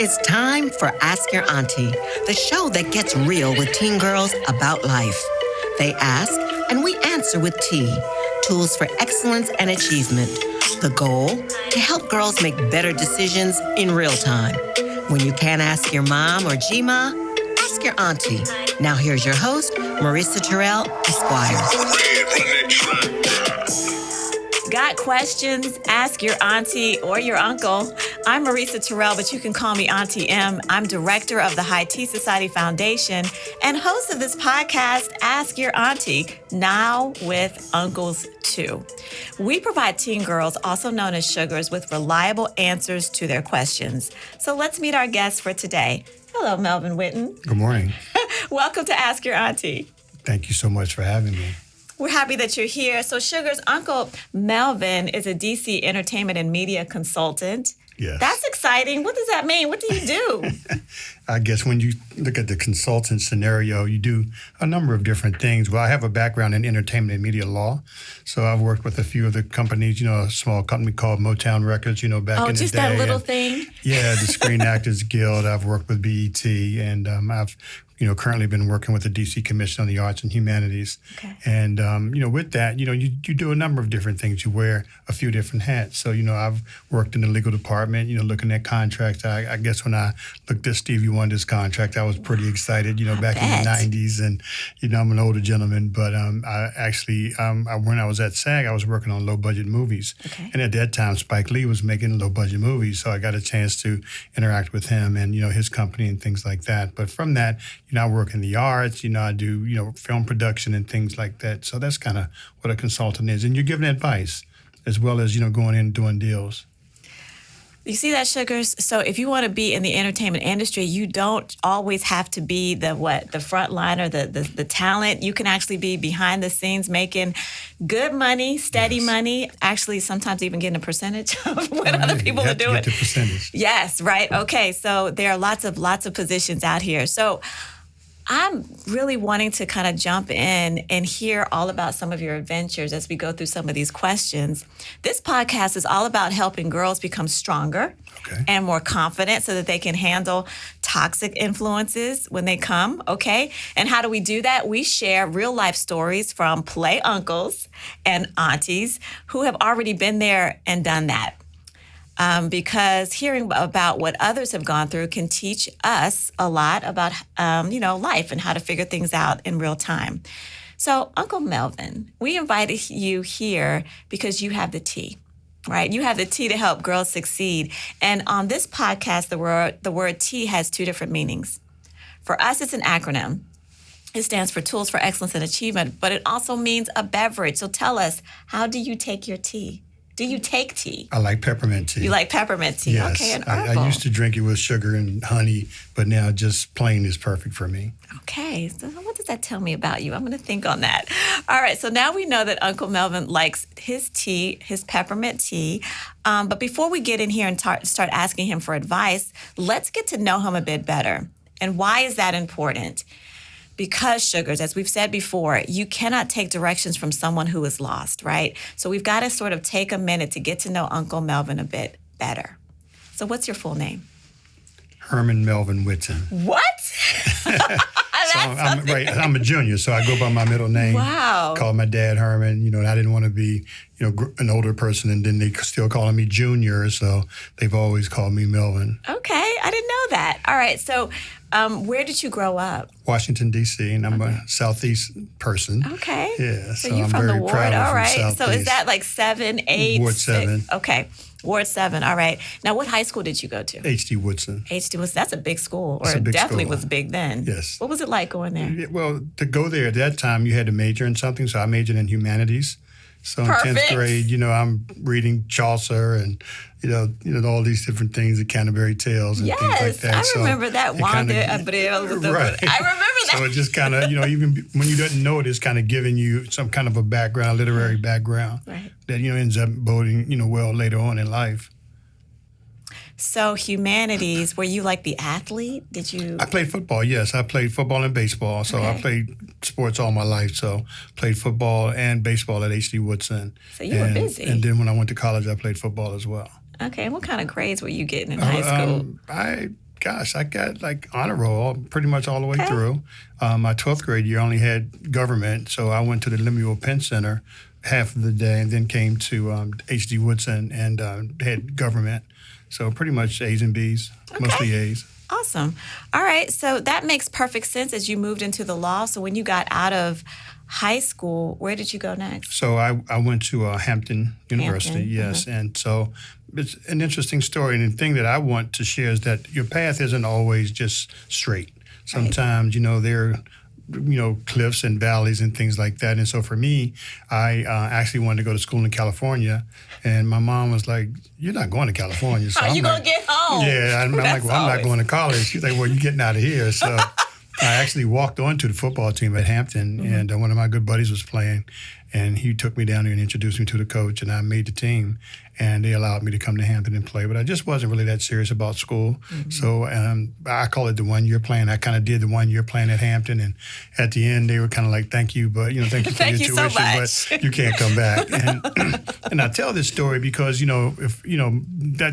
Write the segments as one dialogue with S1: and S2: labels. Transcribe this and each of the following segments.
S1: It's time for Ask Your Auntie, the show that gets real with teen girls about life. They ask, and we answer with tea. Tools for excellence and achievement. The goal? To help girls make better decisions in real time. When you can't ask your mom or G-Ma, ask your auntie. Now here's your host, Marissa Terrell, Esquire.
S2: Got questions? Ask your auntie or your uncle. I'm Marissa Terrell, but you can call me Auntie M. I'm director of the High Tea Society Foundation and host of this podcast, Ask Your Auntie, now with uncles too. We provide teen girls, also known as sugars, with reliable answers to their questions. So let's meet our guests for today. Hello, Melvin Witten.
S3: Good morning.
S2: Welcome to Ask Your Auntie.
S3: Thank you so much for having me.
S2: We're happy that you're here. So, Sugars, Uncle Melvin is a DC entertainment and media consultant.
S3: Yes.
S2: That's exciting. What does that mean? What do you do?
S3: I guess when you look at the consultant scenario, you do a number of different things. Well, I have a background in entertainment and media law. So I've worked with a few of the companies, a small company called Motown Records, back in the day.
S2: Oh, just that little thing?
S3: Yeah, the Screen Actors Guild. I've worked with BET, and I've currently been working with the D.C. Commission on the Arts and Humanities.
S2: Okay.
S3: And, with that, you do a number of different things. You wear a few different hats. So, I've worked in the legal department, looking at contracts. I guess when I looked at Stevie Wonder's contract, I was pretty excited, back in the 90s. And, I'm an older gentleman, but I actually, when I was at SAG, I was working on low-budget movies.
S2: Okay.
S3: And at that time, Spike Lee was making low-budget movies. So I got a chance to interact with him and, his company and things like that. But from that, I work in the arts, I do, film production and things like that. So that's kind of what a consultant is. And you're giving advice as well as, going in and doing deals.
S2: You see that, Sugars? So if you want to be in the entertainment industry, you don't always have to be the front line or the talent. You can actually be behind the scenes making good money, steady money, actually sometimes even getting a percentage of what other people are doing.
S3: Get the percentage.
S2: Yes, right. Okay, so there are lots of positions out here. So I'm really wanting to kind of jump in and hear all about some of your adventures as we go through some of these questions. This podcast is all about helping girls become stronger and more confident so that they can handle toxic influences when they come, okay? And how do we do that? We share real life stories from play uncles and aunties who have already been there and done that. Because hearing about what others have gone through can teach us a lot about, life and how to figure things out in real time. So, Uncle Melvin, we invited you here because you have the tea, right? You have the tea to help girls succeed. And on this podcast, the word tea has two different meanings. For us, it's an acronym. It stands for Tools for Excellence and Achievement, but it also means a beverage. So tell us, how do you take your tea? Do you take tea?
S3: I like peppermint tea.
S2: You like peppermint tea?
S3: Yes.
S2: Okay, and herbal.
S3: I used to drink it with sugar and honey, but now just plain is perfect for me.
S2: Okay, so what does that tell me about you? I'm going to think on that. All right, so now we know that Uncle Melvin likes his tea, his peppermint tea. But before we get in here and start asking him for advice, let's get to know him a bit better. And why is that important? Because, Sugars, as we've said before, you cannot take directions from someone who is lost, right? So we've got to sort of take a minute to get to know Uncle Melvin a bit better. So what's your full name?
S3: Herman Melvin Witten.
S2: What?
S3: I'm a junior, so I go by my middle name.
S2: Wow.
S3: Call my dad Herman. And I didn't want to be, an older person, and then they still calling me Junior, so they've always called me Melvin.
S2: Okay, I didn't know that. All right, so where did you grow up?
S3: Washington, D.C., and I'm a Southeast person.
S2: Okay.
S3: Yeah,
S2: so you're
S3: I'm
S2: from the
S3: very
S2: ward,
S3: proud
S2: all
S3: of
S2: right.
S3: Southeast.
S2: So is that like 7, 8?
S3: Ward
S2: 6?
S3: 7.
S2: Okay, Ward 7, all right. Now, what high school did you go to?
S3: H.D. Woodson.
S2: H.D. Woodson, that's a big school,
S3: It's
S2: or
S3: a big
S2: definitely
S3: school.
S2: was big then.
S3: Yes.
S2: What was it like going there?
S3: Yeah, well, to go there at that time, you had to major in something, so I majored in humanities. So in
S2: Perfect.
S3: 10th grade, I'm reading Chaucer and, all these different things, the Canterbury Tales and things like that.
S2: Yes, I remember that. Wanda Abreu.
S3: Right.
S2: I remember that.
S3: So it just kind of, even when you didn't know it, it's kind of giving you some kind of a background, literary background
S2: Right.
S3: that, ends up boding, well later on in life.
S2: So humanities, were you like the athlete? Did you?
S3: I played football, yes. I played football and baseball. So I played sports all my life. So played football and baseball at H.D. Woodson.
S2: So you were busy.
S3: And then when I went to college, I played football as well.
S2: Okay, and what kind of grades were you getting in high school?
S3: I gosh, I got like honor roll pretty much all the way
S2: Okay.
S3: through. My 12th grade year only had government, so I went to the Lemuel Penn Center half of the day, and then came to H.D. Woodson and had government. So pretty much A's and B's, mostly A's.
S2: Awesome. All right. So that makes perfect sense as you moved into the law. So when you got out of high school, where did you go next?
S3: So I went to Hampton University,
S2: Hampton,
S3: yes. And so it's an interesting story. And the thing that I want to share is that your path isn't always just straight. Sometimes, there are, cliffs and valleys and things like that. And so for me, I actually wanted to go to school in California. And my mom was like, "You're not going to California." So
S2: How you
S3: like,
S2: going to get home?
S3: Yeah, I'm like, "Well, I'm not going to college." She's like, "Well, you're getting out of here." So I actually walked onto the football team at Hampton, and one of my good buddies was playing, and he took me down there and introduced me to the coach, and I made the team, and they allowed me to come to Hampton and play. But I just wasn't really that serious about school, so I call it the 1-year plan. I kind of did the 1-year plan at Hampton, and at the end, they were kind of like, "Thank you, but thank you for
S2: Thank
S3: your
S2: you so
S3: tuition,
S2: much.
S3: but you can't come back." And I tell this story because if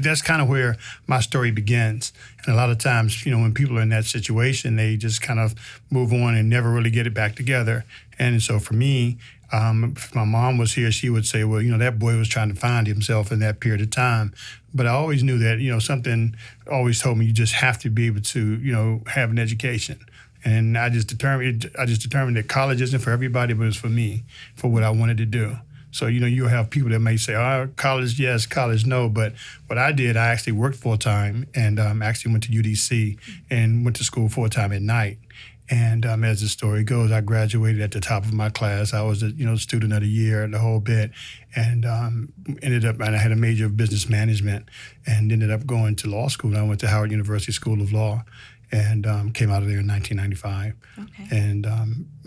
S3: that's kind of where my story begins. And a lot of times, when people are in that situation, they just kind of move on and never really get it back together. And so for me, if my mom was here, she would say, "Well, that boy was trying to find himself in that period of time." But I always knew that, something always told me you just have to be able to, have an education. And I just determined that college isn't for everybody, but it's for me, for what I wanted to do. So, you'll have people that may say, "Oh, college, yes, college, no." But what I did, I actually worked full-time and actually went to UDC and went to school full-time at night. And as the story goes, I graduated at the top of my class. I was, student of the year and the whole bit, and I had a major of business management and ended up going to law school. I went to Howard University School of Law and came out of there in 1995.
S2: Okay.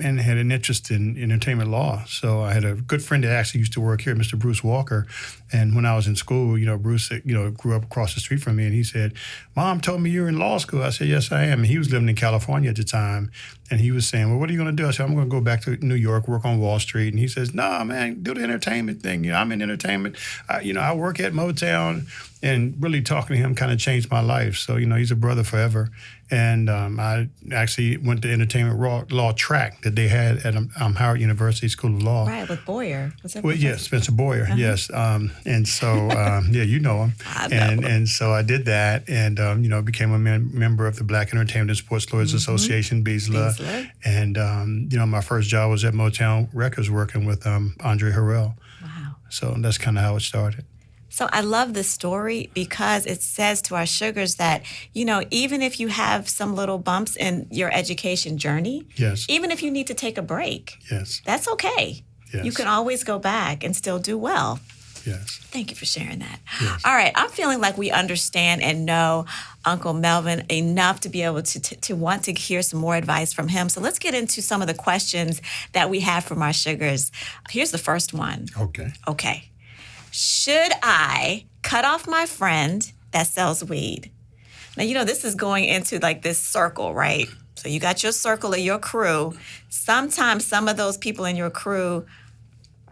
S3: And had an interest in entertainment law. So I had a good friend that actually used to work here, Mr. Bruce Walker. And when I was in school, Bruce, grew up across the street from me, and he said, "Mom told me you were in law school." I said, "Yes, I am." And he was living in California at the time. And he was saying, "Well, what are you going to do?" I said, "I'm going to go back to New York, work on Wall Street." And he says, "No, man, do the entertainment thing. I'm in entertainment. I work at Motown." And really talking to him kind of changed my life. So, he's a brother forever. And I actually went to entertainment law track that they had at Howard University School of Law.
S2: Right, with Boyer. Was that
S3: Well, yes, Spencer Boyer, yes. And so, you know him.
S2: I know.
S3: And so I did that and, became a member of the Black Entertainment and Sports Lawyers Association, BESLA. And, my first job was at Motown Records working with Andre Harrell.
S2: Wow.
S3: So that's kind of how it started.
S2: So I love this story because it says to our sugars that, even if you have some little bumps in your education journey,
S3: Yes.
S2: even if you need to take a break,
S3: Yes.
S2: that's okay.
S3: Yes.
S2: You can always go back and still do well.
S3: Yes.
S2: Thank you for sharing that.
S3: Yes.
S2: All right. I'm feeling like we understand and know Uncle Melvin enough to be able to want to hear some more advice from him. So let's get into some of the questions that we have from our sugars. Here's the first one.
S3: Okay.
S2: Okay. Should I cut off my friend that sells weed? Now, this is going into like this circle, right? So you got your circle of your crew. Sometimes some of those people in your crew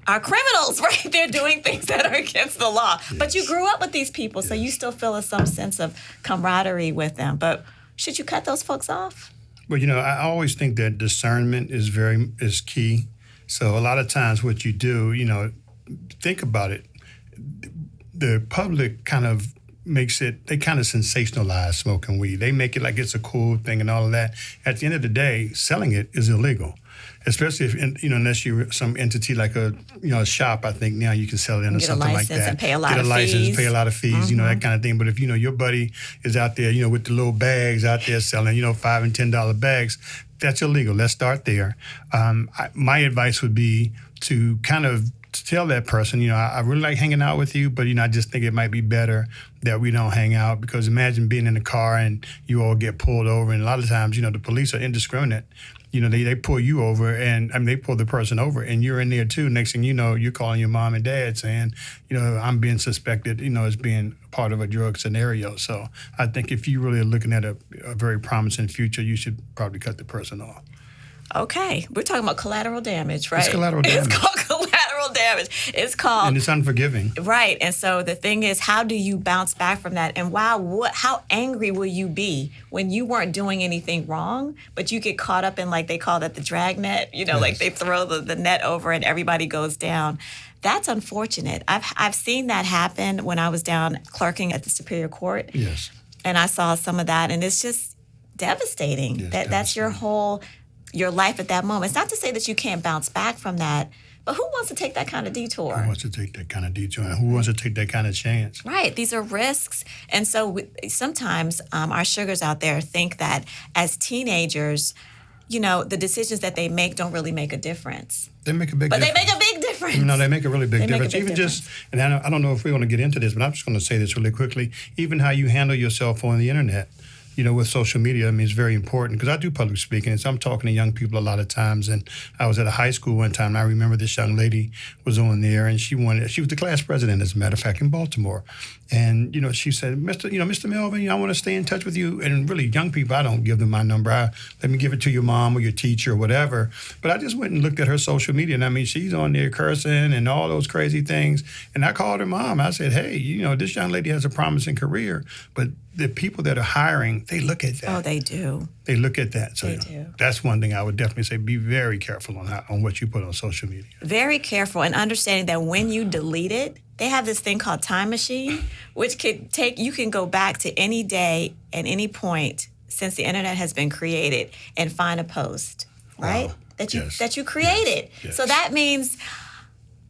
S2: are criminals, right? They're doing things that are against the law.
S3: Yes.
S2: But you grew up with these people, so you still feel some sense of camaraderie with them. But should you cut those folks off?
S3: Well, I always think that discernment is key. So a lot of times what you do, think about it. The public kind of they kind of sensationalize smoking weed. They make it like it's a cool thing and all of that. At the end of the day, selling it is illegal. Especially if, unless you're some entity like a shop, I think now you can sell it in or something like that.
S2: Get a license and pay a lot
S3: Get
S2: of
S3: a license,
S2: fees.
S3: pay a lot of fees, that kind of thing. But if, your buddy is out there, with the little bags out there selling, $5 and $10 bags, that's illegal. Let's start there. My advice would be to kind of tell that person, I really like hanging out with you, but, I just think it might be better that we don't hang out because imagine being in the car and you all get pulled over. And a lot of times, the police are indiscriminate. They pull you over and they pull the person over and you're in there too. Next thing you know, you're calling your mom and dad saying, I'm being suspected, as being part of a drug scenario. So I think if you really are looking at a very promising future, you should probably cut the person off.
S2: Okay. We're talking about collateral damage, right?
S3: It's collateral damage.
S2: It's called collateral collateral damage. It's called.
S3: And it's unforgiving.
S2: Right. And so the thing is, how do you bounce back from that? And wow, how angry will you be when you weren't doing anything wrong, but you get caught up in, like they call that the drag net, like they throw the net over and everybody goes down. That's unfortunate. I've seen that happen when I was down clerking at the Superior Court.
S3: Yes.
S2: And I saw some of that, and it's just devastating.
S3: Yes,
S2: That's your life at that moment. It's not to say that you can't bounce back from that, but who wants to take that kind of detour?
S3: Who wants to take that kind of detour? Who wants to take that kind of chance?
S2: Right. These are risks. And so sometimes our sugars out there think that as teenagers, the decisions that they make don't really make a difference.
S3: They make a big difference.
S2: But they make a big difference.
S3: They make a really big difference.
S2: Even
S3: just, and I don't know if we're going to get into this, but I'm just going to say this really quickly. Even how you handle yourself on the internet, with social media, it's very important because I do public speaking. And so I'm talking to young people a lot of times. And I was at a high school one time, and I remember this young lady was on there, and she was the class president, as a matter of fact, in Baltimore. And, she said, Mr. Melvin, I want to stay in touch with you. And really, young people, I don't give them my number. Let me give it to your mom or your teacher or whatever. But I just went and looked at her social media, and she's on there cursing and all those crazy things. And I called her mom. I said, hey, this young lady has a promising career, but the people that are hiring, they look at that.
S2: Oh, they do.
S3: They look at that. So
S2: they do.
S3: That's one thing I would definitely say. Be very careful on what you put on social media.
S2: Very careful, and understanding that when you delete it, they have this thing called Time Machine, which you can go back to any day and any point since the internet has been created and find a post, right?
S3: Wow.
S2: That you created.
S3: Yes.
S2: So that means,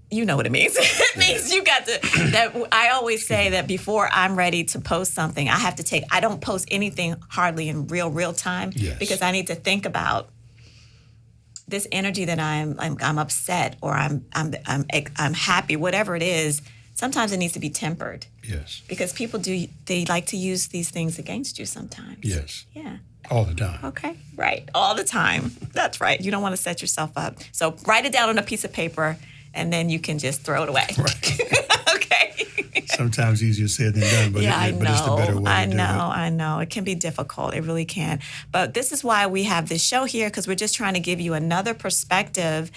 S2: you know what it means. It means you got to, I always say that before I'm ready to post something, I don't post anything hardly in real time because I need to think about this energy that I'm upset or I'm happy, whatever it is. Sometimes it needs to be tempered.
S3: Yes.
S2: Because people they like to use these things against you sometimes.
S3: Yes.
S2: Yeah.
S3: All the time.
S2: Okay. Right. All the time. That's right. You don't want to set yourself up. So write it down on a piece of paper, and then you can just throw it away.
S3: Right.
S2: Okay.
S3: Sometimes easier said than done, but, but it's the better way to do it.
S2: I know. It can be difficult. It really can. But this is why we have this show here, because we're just trying to give you another perspective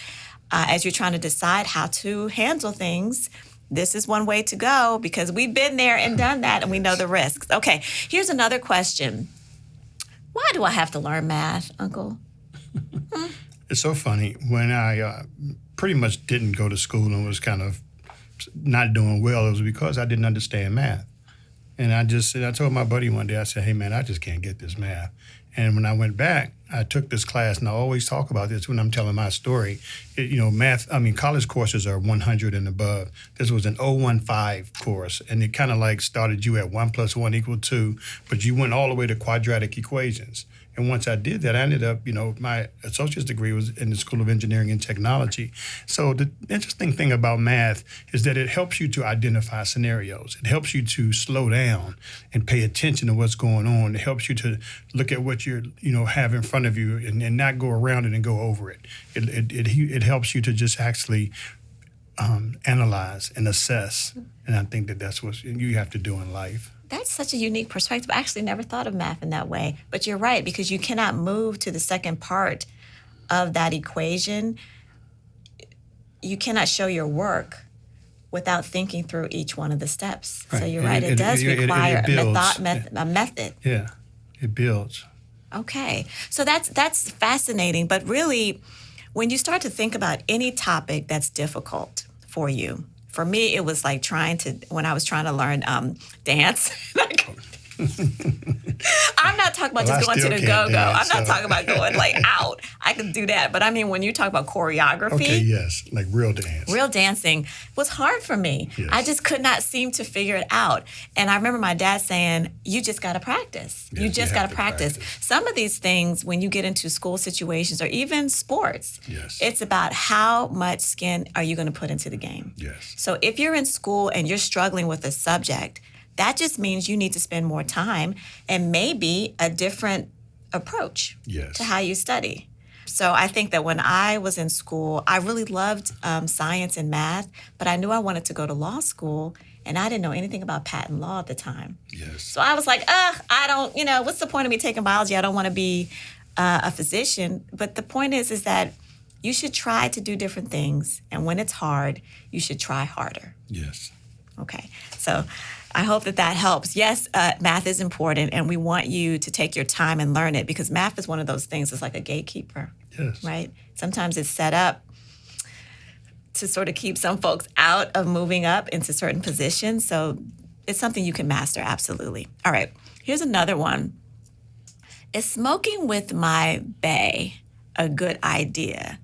S2: as you're trying to decide how to handle things. This is one way to go because we've been there and done that, and we know the risks. Okay, here's another question. Why do I have to learn math, Uncle?
S3: It's so funny. When I pretty much didn't go to school and was kind of not doing well, it was because I didn't understand math. And I told my buddy one day, I said, hey, man, I just can't get this math. And when I went back, I took this class, and I always talk about this when I'm telling my story. College courses are 100 and above. This was an 015 course, and it kind of like started you at 1 + 1 = 2, but you went all the way to quadratic equations. And once I did that, I ended up, my associate's degree was in the School of Engineering and Technology. So the interesting thing about math is that it helps you to identify scenarios. It helps you to slow down and pay attention to what's going on. It helps you to look at what you have in front of you and not go around it and go over it. It helps you to just actually analyze and assess. And I think that's what you have to do in life.
S2: That's such a unique perspective. I actually never thought of math in that way. But you're right, because you cannot move to the second part of that equation. You cannot show your work without thinking through each one of the steps. Right. So you're right. It does require a method.
S3: Yeah, it builds.
S2: Okay. So that's fascinating. But really, when you start to think about any topic that's difficult for you, for me, it was like when I was trying to learn dance. I'm not talking about just going to the go-go. I'm not talking about going out. I can do that. But I mean, when you talk about choreography.
S3: Okay, yes, like real dance.
S2: Real dancing was hard for me.
S3: Yes.
S2: I just could not seem to figure it out. And I remember my dad saying, you just got to practice.
S3: Yes,
S2: you just got to practice. Some of these things, when you get into school situations or even sports, it's about how much skin are you going to put into the game.
S3: Yes.
S2: So if you're in school and you're struggling with a subject, that just means you need to spend more time and maybe a different approach to how you study. So I think that when I was in school, I really loved science and math, but I knew I wanted to go to law school, and I didn't know anything about patent law at the time.
S3: Yes.
S2: So I was like, I don't, what's the point of me taking biology? I don't want to be a physician. But the point is that you should try to do different things. And when it's hard, you should try harder.
S3: Yes.
S2: Okay. So I hope that helps. Yes, math is important, and we want you to take your time and learn it, because math is one of those things that's like a gatekeeper.
S3: Yes.
S2: Right? Sometimes it's set up to sort of keep some folks out of moving up into certain positions. So it's something you can master, absolutely. All right. Here's another one. Is smoking with my bae a good idea?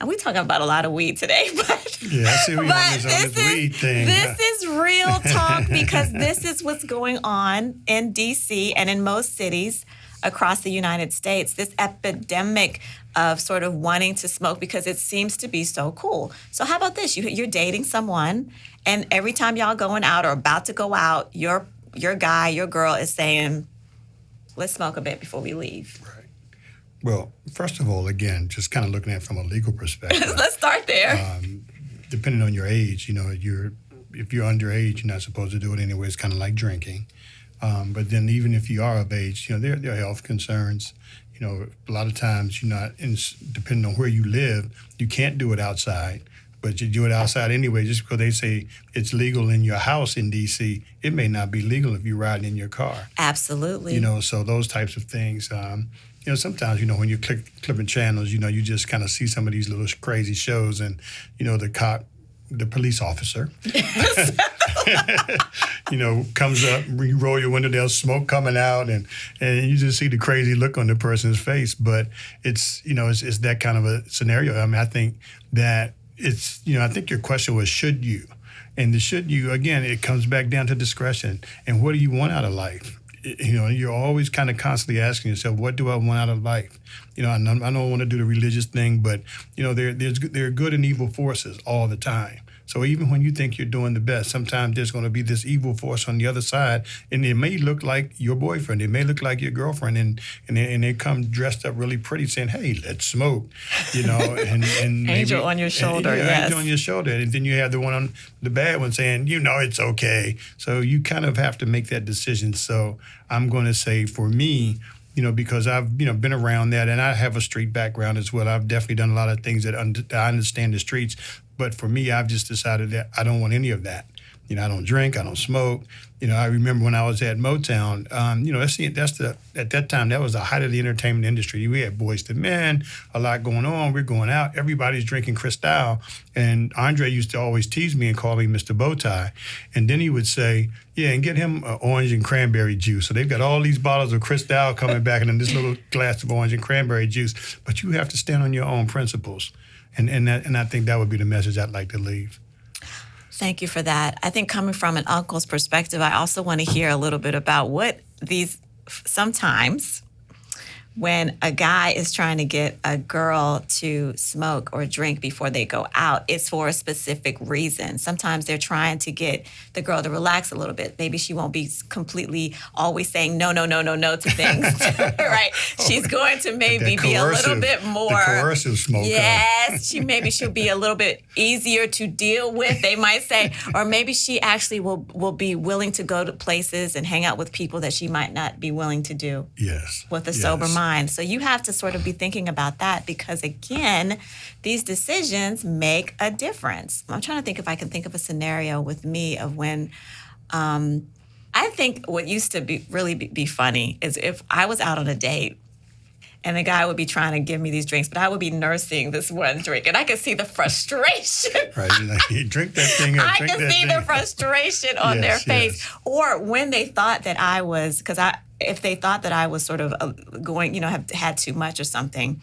S2: And we're talking about a lot of weed today, but
S3: Yeah, I see what you're on this weed thing.
S2: This is real talk, because this is what's going on in D.C. and in most cities across the United States, this epidemic of sort of wanting to smoke because it seems to be so cool. So how about this? You're dating someone, and every time y'all going out or about to go out, your guy, your girl is saying, let's smoke a bit before we leave.
S3: Right. Well, first of all, again, just kind of looking at it from a legal perspective.
S2: Let's start there.
S3: Depending on your age, if you're underage, you're not supposed to do it anyway. It's kind of like drinking. But then even if you are of age, there are health concerns. A lot of times depending on where you live, you can't do it outside. But you do it outside anyway, just because they say it's legal in your house in D.C., it may not be legal if you're riding in your car.
S2: Absolutely.
S3: So those types of things. Sometimes, when you're clipping channels, you just kind of see some of these little crazy shows, and, the police officer, comes up, you roll your window, there's smoke coming out, and you just see the crazy look on the person's face. But it's that kind of a scenario. I mean, I think that I think your question was, should you? And the should you, again, it comes back down to discretion. And what do you want out of life? You're always kind of constantly asking yourself, what do I want out of life? I don't want to do the religious thing, but, there are good and evil forces all the time. So even when you think you're doing the best, sometimes there's going to be this evil force on the other side, and it may look like your boyfriend, it may look like your girlfriend, and they come dressed up really pretty, saying, "Hey, let's smoke," and
S2: angel on your shoulder, yes,
S3: angel on your shoulder, and then you have the one on the bad one saying, "It's okay." So you kind of have to make that decision. So I'm going to say, for me, because I've, been around that, and I have a street background as well. I've definitely done a lot of things that I understand the streets. But for me, I've just decided that I don't want any of that. I don't drink, I don't smoke. I remember when I was at Motown, at that time, that was the height of the entertainment industry. We had Boys to Men, a lot going on. We're going out. Everybody's drinking Cristal. And Andre used to always tease me and call me Mr. Bowtie. And then he would say, yeah, and get him orange and cranberry juice. So they've got all these bottles of Cristal coming back and then this little glass of orange and cranberry juice. But you have to stand on your own principles. And I think that would be the message I'd like to leave.
S2: Thank you for that. I think coming from an uncle's perspective, I also want to hear a little bit about what sometimes when a guy is trying to get a girl to smoke or drink before they go out, it's for a specific reason. Sometimes they're trying to get the girl to relax a little bit. Maybe she won't be completely always saying no to things, right? She's going to maybe be a little bit more
S3: coercive smoke.
S2: Yes, she'll be a little bit easier to deal with, they might say, or maybe she actually will be willing to go to places and hang out with people that she might not be willing to do.
S3: Yes.
S2: With a sober mind. So you have to sort of be thinking about that, because again, these decisions make a difference. I'm trying to think if I can think of a scenario with me of when I think what used to be really be funny is if I was out on a date and the guy would be trying to give me these drinks, but I would be nursing this one drink, and I could see the frustration.
S3: Right, like, drink that thing up.
S2: I could see the frustration on their face.
S3: Yes.
S2: Or when they thought that I was, if they thought that I was sort of going, have had too much or something,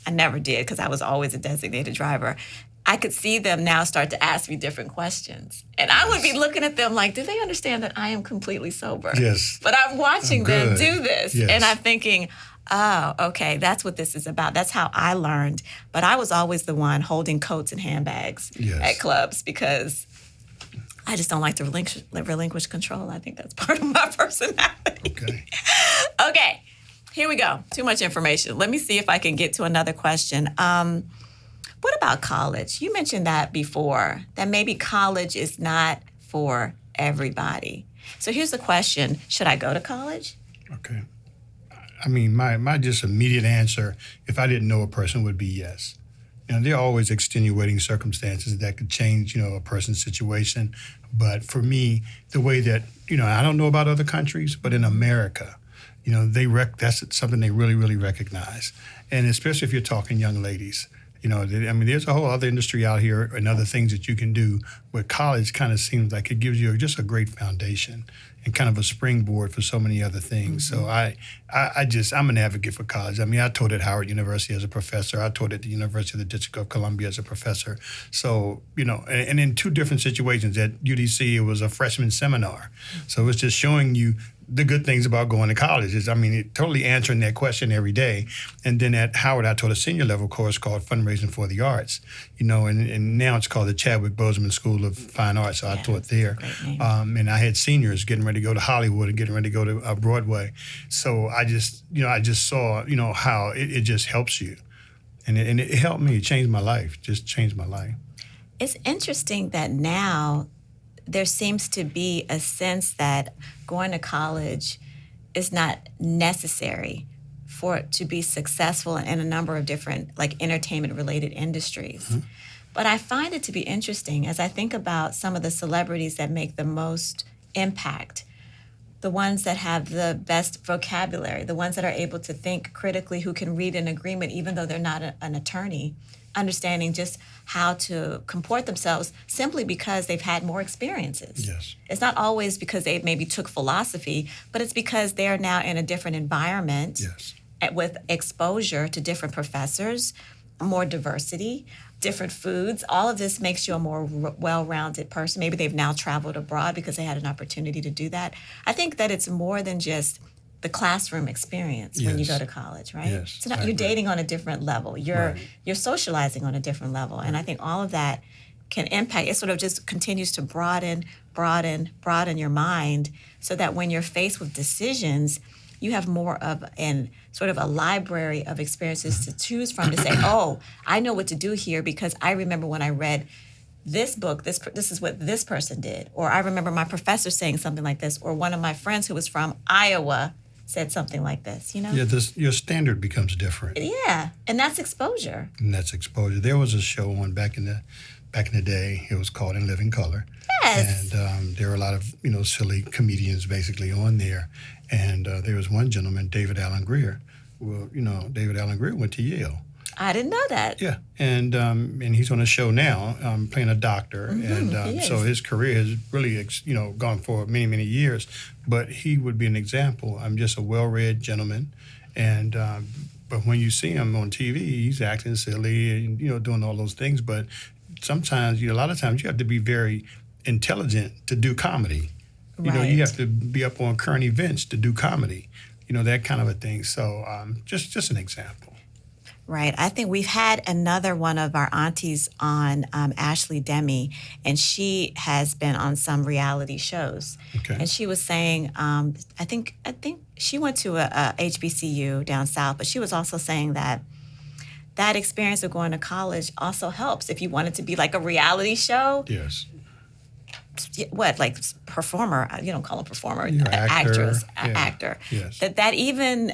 S2: I never did, because I was always a designated driver. I could see them now start to ask me different questions. And I would be looking at them like, do they understand that I am completely sober?
S3: Yes.
S2: But I'm watching them do this.
S3: Yes.
S2: And I'm thinking, oh, okay, that's what this is about. That's how I learned. But I was always the one holding coats and handbags at clubs, because I just don't like to relinquish control. I think that's part of my personality. Okay, here we go. Too much information. Let me see if I can get to another question. What about college? You mentioned that before, that maybe college is not for everybody. So here's the question. Should I go to college?
S3: Okay. I mean, my just immediate answer, if I didn't know a person, would be yes. There are always extenuating circumstances that could change, a person's situation. But for me, the way that, I don't know about other countries, but in America, that's something they really, really recognize. And especially if you're talking young ladies, there's a whole other industry out here and other things that you can do, where college kind of seems like it gives you just a great foundation and kind of a springboard for so many other things. Mm-hmm. So I'm an advocate for college. I taught at Howard University as a professor. I taught at the University of the District of Columbia as a professor. So, and in two different situations. At UDC, it was a freshman seminar. So it was just showing you the good things about going to college. It totally answering that question every day. And then at Howard, I taught a senior level course called Fundraising for the Arts, and now it's called the Chadwick Boseman School of Fine Arts. So I taught there. And I had seniors getting ready to go to Hollywood and getting ready to go to Broadway. So I just saw, how it just helps you. And it helped me. It changed my life, just changed my life.
S2: It's interesting that now there seems to be a sense that going to college is not necessary for it to be successful in a number of different, entertainment-related industries. Mm-hmm. But I find it to be interesting as I think about some of the celebrities that make the most impact, the ones that have the best vocabulary, the ones that are able to think critically, who can read an agreement even though they're not an attorney, understanding just how to comport themselves simply because they've had more experiences.
S3: Yes.
S2: It's not always because they maybe took philosophy, but it's because they're now in a different environment.
S3: Yes.
S2: With exposure to different professors, more diversity, different foods. All of this makes you a more well-rounded person. Maybe they've now traveled abroad because they had an opportunity to do that. I think that it's more than just the classroom experience when you go to college, right?
S3: Yes,
S2: so you're dating on a different level. You're socializing on a different level. And I think all of that can impact. It sort of just continues to broaden your mind so that when you're faced with decisions, you have more of sort of a library of experiences to choose from to say, oh, I know what to do here because I remember when I read this book, this is what this person did. Or I remember my professor saying something like this, or one of my friends who was from Iowa said something like this, Yeah,
S3: your standard becomes different.
S2: Yeah, and that's exposure.
S3: There was a show on back in the day. It was called In Living Color.
S2: Yes.
S3: And there were a lot of, silly comedians basically on there. And there was one gentleman, David Allen Greer. Well, David Allen Greer went to Yale.
S2: I didn't know that.
S3: Yeah, and he's on a show now, playing a doctor, and so his career has really, gone for many, many years. But he would be an example. I'm just a well-read gentleman, and but when you see him on TV, he's acting silly and doing all those things. But sometimes, a lot of times, you have to be very intelligent to do comedy.
S2: Right.
S3: You have to be up on current events to do comedy. That kind of a thing. So just an example.
S2: Right. I think we've had another one of our aunties on, Ashley Demi, and she has been on some reality shows.
S3: Okay.
S2: And she was saying, I think she went to a HBCU down south, but she was also saying that experience of going to college also helps if you want it to be like a reality show.
S3: Yes.
S2: What, like performer? You don't call a performer,
S3: actress,
S2: actor.
S3: Yes.
S2: That even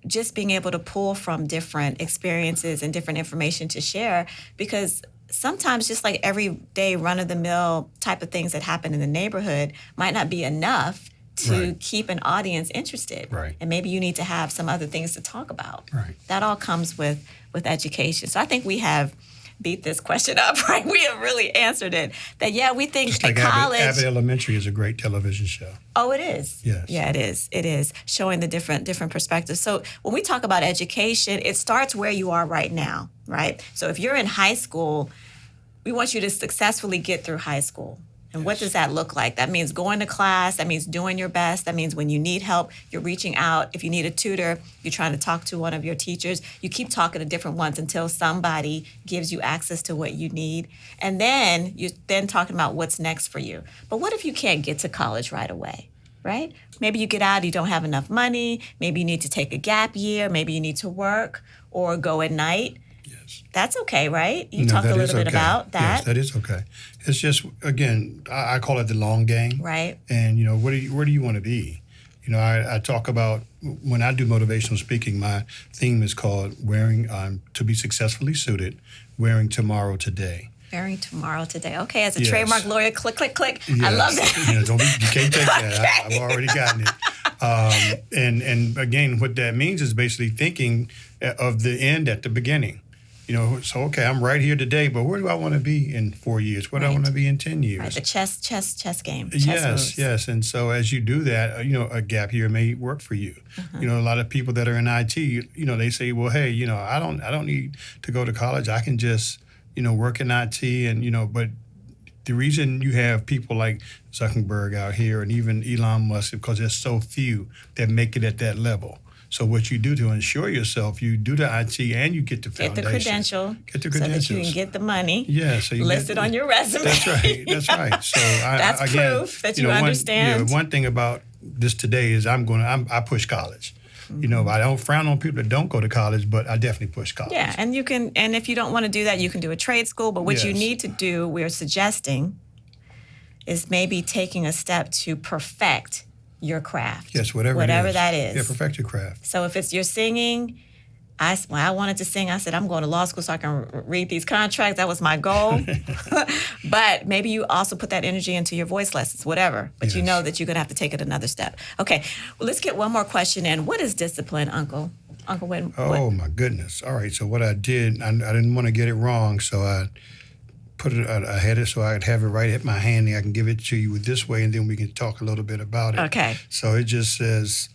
S2: just being able to pull from different experiences and different information to share, because sometimes just like everyday run-of-the-mill type of things that happen in the neighborhood might not be enough to keep an audience interested.
S3: Right.
S2: And maybe you need to have some other things to talk about.
S3: Right.
S2: That all comes with education. So I think we have beat this question up, right? We have really answered it. That, we think
S3: just like
S2: college...
S3: Abbott Elementary is a great television show.
S2: Oh, it is?
S3: Yes.
S2: Yeah, it is. It is, showing the different perspectives. So when we talk about education, it starts where you are right now, right? So if you're in high school, we want you to successfully get through high school. And what does that look like? That means going to class. That means doing your best. That means when you need help, you're reaching out. If you need a tutor, you're trying to talk to one of your teachers. You keep talking to different ones until somebody gives you access to what you need. And then you're talking about what's next for you. But what if you can't get to college right away, right? Maybe you get out, you don't have enough money. Maybe you need to take a gap year. Maybe you need to work or go at night.
S3: Yes.
S2: That's okay, right? You talked a little bit about that.
S3: Yes, that is okay. It's just, again, I call it the long game.
S2: Right.
S3: And, where do you want to be? You know, I talk about, when I do motivational speaking, my theme is called wearing, to be successfully suited, wearing tomorrow today.
S2: Wearing tomorrow today. Okay, as a
S3: Yes.
S2: trademark lawyer, click, click, click.
S3: Yes.
S2: I love that.
S3: You know, you can't take that.
S2: Okay.
S3: I've already gotten it. And again, what that means is basically thinking of the end at the beginning. You know, so, okay, I'm right here today, but where do I want to be in 4 years? Where do I want to be in 10 years?
S2: Right, the chess game. Chess moves.
S3: Yes. And so as you do that, you know, a gap year may work for you. You know, a lot of people that are in IT, you know, they say, well, hey, you know, I don't need to go to college. I can just, you know, work in IT and, you know, but the reason you have people like Zuckerberg out here and even Elon Musk, because there's so few that make it at that level. So what you do to ensure yourself, you do the IT and you get the foundation.
S2: Get the credential.
S3: Get the credentials.
S2: So that you can get the money.
S3: Yeah. So you
S2: list it on your resume.
S3: That's right. That's right. So
S2: that's
S3: again,
S2: proof that you understand.
S3: One thing about this today is I push college. You know, I don't frown on people that don't go to college, but I definitely push college.
S2: Yeah, and you can, and if you don't want to do that, you can do a trade school. But what you
S3: Yes.
S2: need to do, we're suggesting, is maybe taking a step to perfect your craft.
S3: Yes, whatever
S2: that is.
S3: Yeah, perfect your craft.
S2: So if it's you're singing, when I wanted to sing, I said, I'm going to law school so I can read these contracts. That was my goal. But maybe you also put that energy into your voice lessons, whatever. But you
S3: Yes.
S2: know that you're going to have to take it another step. Okay, well, let's get one more question in. What is discipline, Uncle? Uncle Wynn?
S3: Oh, my goodness. All right, so what I did, I didn't want to get it wrong, so I I had it so I'd have it right at my handy. I can give it to you this way, and then we can talk a little bit about it.
S2: Okay.
S3: So it just says,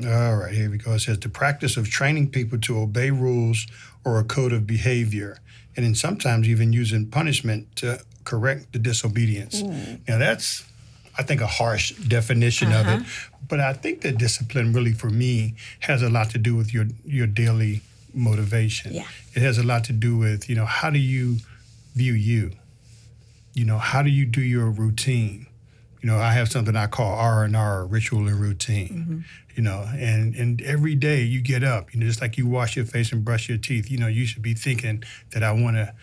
S3: all right, here we go. It says, the practice of training people to obey rules or a code of behavior, and then sometimes even using punishment to correct the disobedience. Now, that's, I think, a harsh definition of it. But I think that discipline really, for me, has a lot to do with your daily motivation.
S2: Yeah.
S3: It has a lot to do with, how do you view you? How do you do your routine? I have something I call R&R, ritual and routine. And every day you get up, just like you wash your face and brush your teeth, you should be thinking that I want to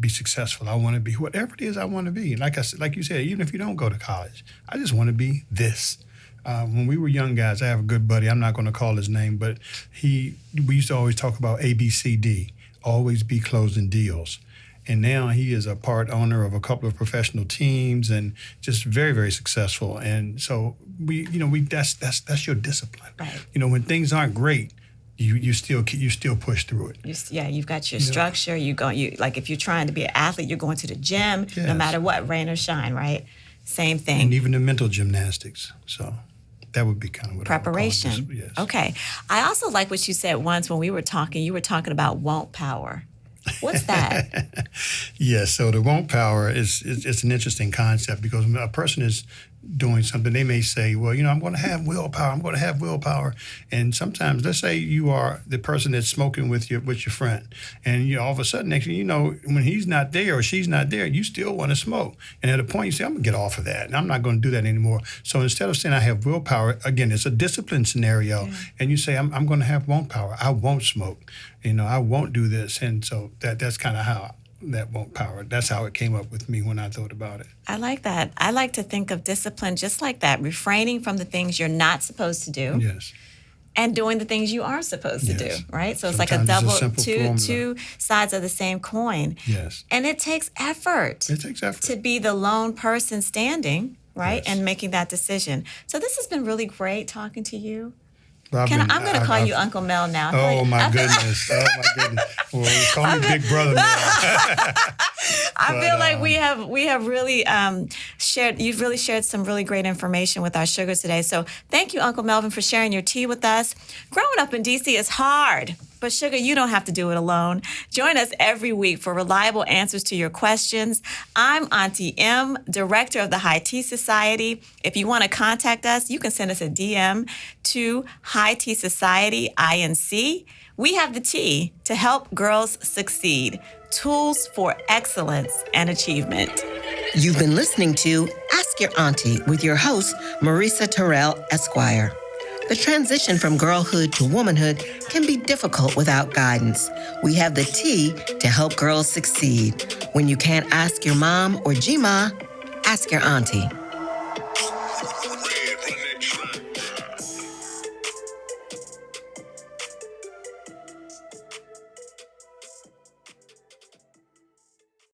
S3: be successful. I want to be whatever it is I want to be. Like you said, even if you don't go to college, I just want to be this. When we were young guys, I have a good buddy. I'm not going to call his name, but we used to always talk about ABCD, always be closing deals. And now he is a part owner of a couple of professional teams and just very, very successful. And so that's your discipline.
S2: Right.
S3: When things aren't great, you still push through it.
S2: You've got your structure. Like if you're trying to be an athlete, you're going to the gym, no
S3: Yes.
S2: matter what, rain or shine, right? Same thing.
S3: And even the mental gymnastics. So that would be kind of what
S2: Preparation.
S3: I would call it. Yes.
S2: Okay. I also like what you said once when we were talking. You were talking about won't power. What's that?
S3: Yes. So the won't power it's an interesting concept because when a person is doing something, they may say, well, I'm going to have willpower. I'm going to have willpower. And sometimes, let's say you are the person that's smoking with your friend, and all of a sudden, next thing you know, when he's not there or she's not there, you still want to smoke. And at a point, you say, I'm going to get off of that, and I'm not going to do that anymore. So instead of saying I have willpower, again, it's a discipline scenario, and you say I'm going to have won't power. I won't smoke. I won't do this, and so that's kind of how. That won't power. That's how it came up with me when I thought about it.
S2: I like that. I like to think of discipline just like that, refraining from the things you're not supposed to do.
S3: Yes.
S2: And doing the things you are supposed to do, right? So it's like a
S3: Sometimes
S2: double,
S3: it's a simple
S2: two sides of the same coin.
S3: Yes.
S2: And it takes effort.
S3: It takes effort.
S2: To be the lone person standing, right?
S3: Yes.
S2: And making that decision. So this has been really great talking to you.
S3: I'm
S2: going to call you Uncle Mel now.
S3: Oh, my goodness. Well, call me Big Brother now.
S2: I feel like we have really you've really shared some really great information with our sugars today. So thank you, Uncle Melvin, for sharing your tea with us. Growing up in D.C. is hard, but sugar, you don't have to do it alone. Join us every week for reliable answers to your questions. I'm Auntie M, Director of the High Tea Society. If you want to contact us, you can send us a DM to High Tea Society, INC. We have the tea to help girls succeed. Tools for excellence and achievement.
S1: You've been listening to Ask Your Auntie with your host, Marisa Terrell, Esquire. The transition from girlhood to womanhood can be difficult without guidance. We have the tea to help girls succeed. When you can't ask your mom or G-Ma, ask your auntie.